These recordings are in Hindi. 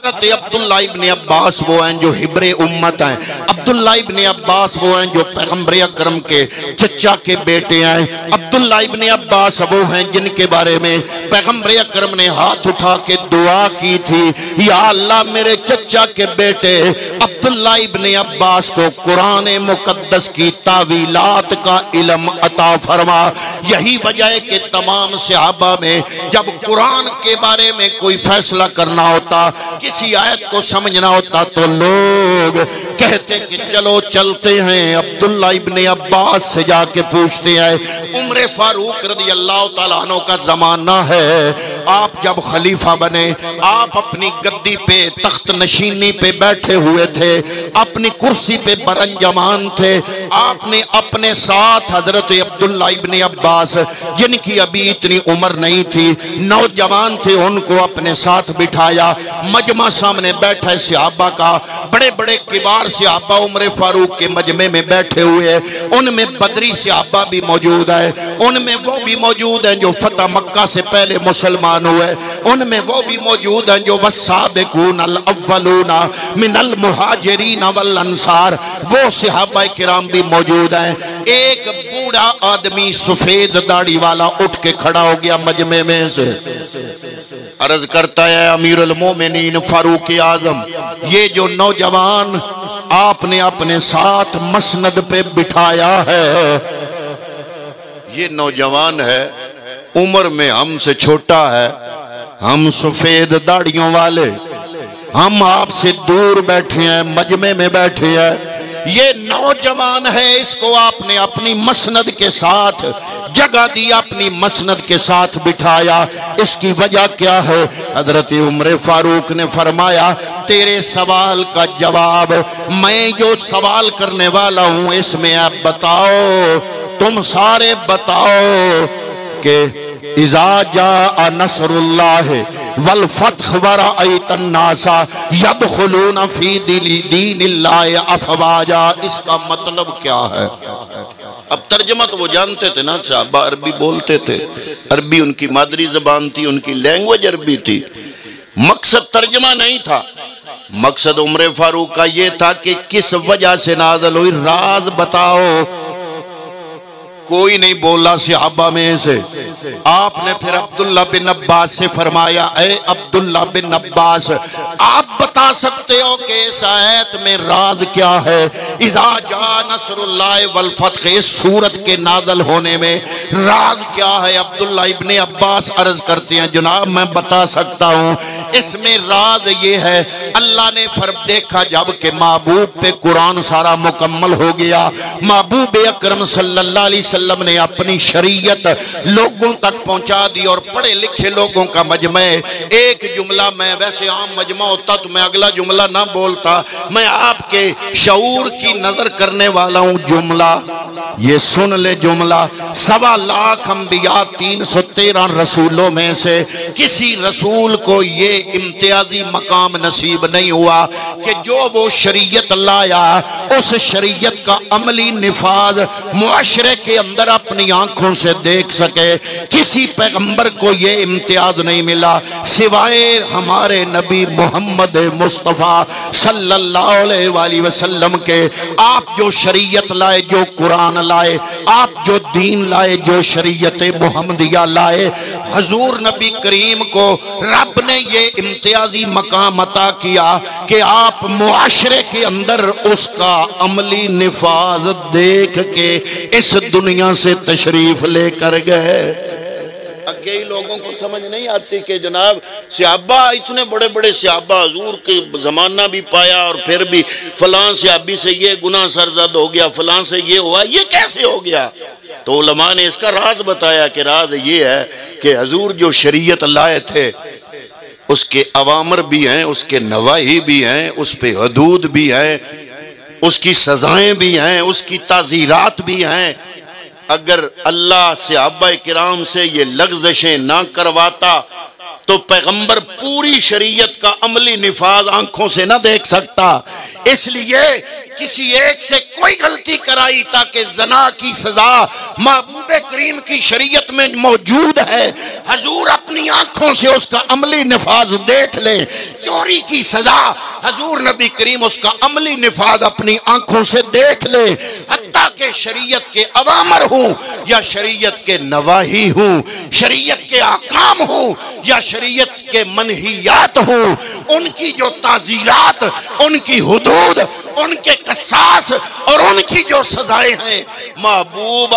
हजरत अब्दुल्ला इब्न अब्बास वो हैं जो हिब्रे उम्मत हैं। अब्दुल्ला इब्न अब्बास वो हैं जो पैगंबर अकरम के चचा के बेटे हैं। अब्दुल्ला इब्न अब्बास वो हैं जिनके बारे में पैगंबर अकरम ने हाथ उठा के दुआ की थी, या अल्लाह मेरे चचा के बेटे अब्दुल्ला इब्न अब्बास को कुरान मुकद्दस की तावीलात का इल्म अता फरमा। यही वजह है कि तमाम सहाबा में जब कुरान के बारे में कोई फैसला करना होता, किसी आयत को समझना होता, तो लोग कहते कि चलो चलते हैं अब्दुल्ला इब्न अब्बास से जाके पूछते हैं। उम्र फारूक रज़ी अल्लाह तआला अन्हु का जमाना है, आप जब खलीफा बने, आप अपनी गद्दी पे तख्त नशीनी पे बैठे हुए थे, अपनी कुर्सी पे बरंजमान थे। आपने अपने साथ हजरत अब्दुल्ला इब्न अब्बास, जिनकी अभी इतनी उम्र नहीं थी, नौजवान थे, उनको अपने साथ बिठाया। मजमा सामने बैठा है सहाबा का, बड़े बड़े किबार सहाबा उम्र फारूक के मजमे में बैठे हुए हैं। उनमें बदरी सहाबा भी मौजूद है, उनमें वो भी मौजूद हैं जो फतह मक्का से पहले मुसलमान हुए, उनमें वो भी मौजूद हैं जो वस्साबिकून अल अव्वलूना मिनल मुहाजिरीन वल अंसार, वो सहाबा किराम भी मौजूद हैं। एक बूढ़ा आदमी सफेद दाढ़ी वाला उठ के खड़ा हो गया मजमे में से, अर्ज करता है अमीरुल मोमिनीन फारूक आजम, ये जो नौजवान आपने अपने साथ मसनद पे बिठाया है, ये नौजवान है, उम्र में हमसे छोटा है, हम सफेद दाढ़ियों वाले, हम आपसे दूर बैठे हैं, मजमे में बैठे हैं। ये नौजवान है, इसको आपने अपनी मसनद के साथ जगह दी, अपनी मसनद के साथ बिठाया। इसकी वजह क्या है? हजरत उमर फारूक ने फरमाया, तेरे सवाल का जवाब मैं जो सवाल करने वाला हूं इसमें आप बताओ, तुम सारे बताओ कि इज़ा जा नसरुल्लाह वल फतह वरअयतन नासा यदखुलून फी दीनिल्लाहि अफवाजा, इसका मतलब क्या है? अब तर्जमा तो वो जानते थे ना, साहबा अरबी बोलते थे, अरबी उनकी मादरी जबान थी, उनकी लैंग्वेज अरबी थी। मकसद तर्जमा नहीं था, मकसद उमर फारूक का ये था कि किस वजह से नाज़िल हुई, राज बताओ। कोई नहीं बोला सहाबा में से। आपने फिर अब्दुल्ला बिन अब्बास से फरमाया, ए अब्दुल्ला बिन अब्बास, आप बता सकते हो कि इस आयत में राज क्या है? इज़ा जा नसरुल्लाह वल फतह, इस सूरत के नाज़िल होने में राज क्या है? अब्दुल्ला इब्न अब्बास अर्ज करते हैं, जनाब मैं बता सकता हूँ, इसमें राज ये है, अल्लाह ने फर्क देखा जब के महबूब पे कुरान सारा मुकम्मल हो गया, महबूब अकरम सल्लल्लाहु अलैहि वसल्लम ने अपनी शरीयत लोगों तक पहुंचा दी, और पढ़े लिखे लोगों का मजमा, एक जुमला, मैं वैसे आम मजमा होता तो मैं अगला जुमला ना बोलता, मैं आपके शऊर की नजर करने वाला हूं। जुमला ये सुन ले, जुमला 1.25 लाख अंबिया 313 रसूलों में से किसी रसूल को ये इम्तियाजी मकाम नसीब नहीं हुआ कि जो वो शरीयत लाया उस शरीयत का अमली निफाज मुआशरे के अंदर अपनी आंखों से देख सके। किसी पैगंबर को ये इम्तियाज नहीं मिला सिवाय हमारे नबी मोहम्मद मुस्तफ़ा सल्लल्लाहु अलैहि वसल्लम के। आप जो शरीयत लाए, जो कुरान लाए, आप जो दीन लाए, जो शरीयत मुहम्मदिया लाए, हजूर नबी करीम को रब ने ये इम्तियाजी मकाम अता किया कि आप मुआशरे के अंदर उसका अमली निफाज देख के इस दुनिया से तशरीफ लेकर गए। कई लोगों को समझ नहीं आती कि जनाब सहाबा, इतने बड़े बड़े सहाबा, हजूर के जमाना भी पाया और फिर भी फलां सहाबी से ये गुनाह सरजद हो गया, फलां से ये हुआ, ये कैसे हो गया? तो उलमा ने इसका राज बताया कि राज ये है कि हजूर जो शरीयत लाए थे उसके अवामर भी हैं, उसके नवाही भी हैं, उस पे हदूद भी हैं, उसकी सजाएं भी हैं, उसकी ताज़ीरात भी हैं। अगर अल्लाह सहाबा किराम से ये लग़ज़शें ना करवाता तो पैगंबर पूरी शरीयत का अमली निफाज आंखों से ना देख सकता, इसलिए किसी एक से कोई गलती कराई ताकि जना की सजा महबूब करीम की शरीयत में मौजूद है, हजूर अपनी आंखों से उसका अमली निफाज देख ले। चोरी की सजा हजूर नबी करीम उसका अमली निफाज अपनी आंखों से देख ले। हत्ता के शरीयत के अवामर हूँ या शरीयत के नवाही हूँ, शरीयत के आकाम हूँ या शरीयत के मनहियात हूँ, उनकी जो ताजीरात, उनकी हुदूद, उनके कसास और उनकी जो सजाएं हैं, महबूब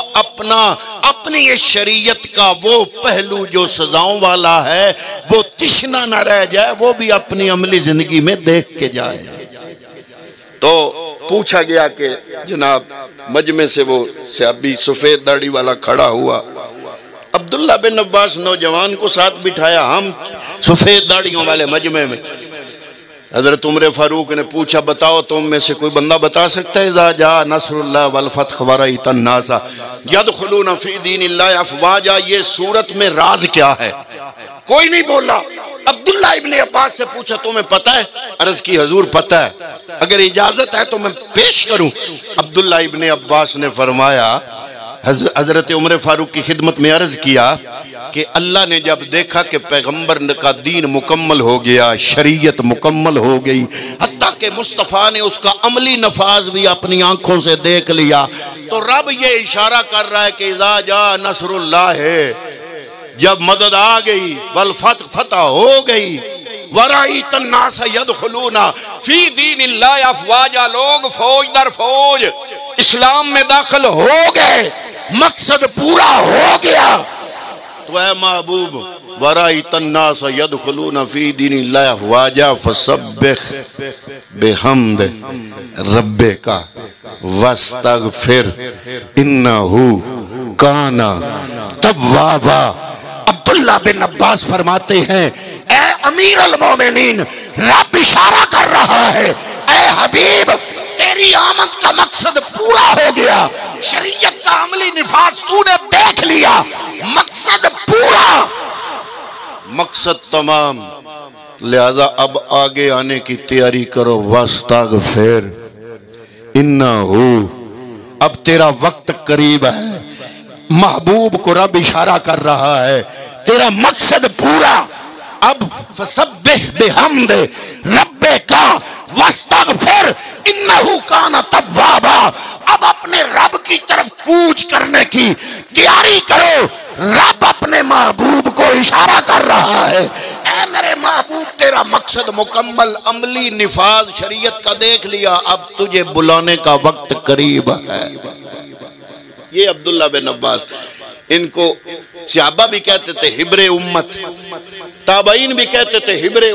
अपनी इस शरीयत का वो पहलू जो सजाओं वाला है वो तिश्ना न रह जाए, वो भी अपनी अमली जिंदगी में देख के जाए। तो पूछा गया कि जनाब मजमे से वो सहाबी सफेद दाढ़ी वाला खड़ा हुआ, अब्दुल्ला बिन अब्बास नौजवान को साथ बिठाया, हम सफेद दाढ़ियों वाले मजमे में। हजरत उमर फारूक ने पूछा बताओ तुम में से कोई बंदा बता सकता है इज़ा जा नस्रुल्लाह वल फत्ह वरअयतन नासा यदखुलूना फी दीनिल्लाहि अफ़वाजा, ये सूरत में राज क्या है? कोई नहीं बोला। अब्दुल्ला इब्ने अब्बास से पूछा तुम्हें पता है? अर्ज की हजूर पता है, अगर इजाजत है तो मैं पेश करूं। अब्दुल्ला इब्ने अब्बास ने फरमाया, हजरत उमर फारूक की खिदमत में अर्ज किया कि अल्लाह ने जब देखा कि पैगंबर का दीन मुकम्मल हो गया, शरीयत मुकम्मल हो गई, हत्ता के मुस्तफ़ा ने उसका अमली नफाज भी अपनी आंखों से देख लिया, तो रब ये इशारा कर रहा है कि इज़ा जा नस्रुल्लाह है, जब मदद आ गई, वल फतह हो गई, वरअयतन नास यदखुलूना फी दीनिल्लाहि अफ़वाजा, लोग फौज दर फौज इस्लाम में दाखिल हो गए, मकसद पूरा हो गया। तो ऐ महबूब वरअयतन नास यदखुलूना फी दीनिल्लाहि अफ़वाजा फसब्बिह बिहम्द रब्बिका वस्तगफिर इन्नहु काना तव्वाबा। अब्दुल्ला बिन अब्बास फरमाते हैं, ऐ अमीर अल मोमिनीन, रब इशारा कर रहा है, ऐ हबीब तेरी आमद का मकसद पूरा हो गया, शरीयत का अमली निफाज तूने देख लिया, मकसद पूरा, मकसद तमाम, लिहाजा अब आगे आने की तैयारी करो। वस्तगफिर इन्नहु, अब तेरा वक्त करीब है। महबूब को रब इशारा कर रहा है, तेरा मकसद पूरा, अब फसब्बिह बिहम्द रब्बिका वस्तगफिर इन्नहु काना तव्वाबा। अब अपने रब की तरफ कूच करने की तैयारी करो। रब अपने महबूब को इशारा कर रहा है, ऐ मेरे महबूब तेरा मकसद मुकम्मल, अमली निफाज शरीयत का देख लिया, अब तुझे बुलाने का वक्त करीब है। ये अब्दुल्ला बिन अब्बास, इनको सहाबा भी कहते थे हिब्रे उम्मत, ताबईन भी कहते थे हिब्रे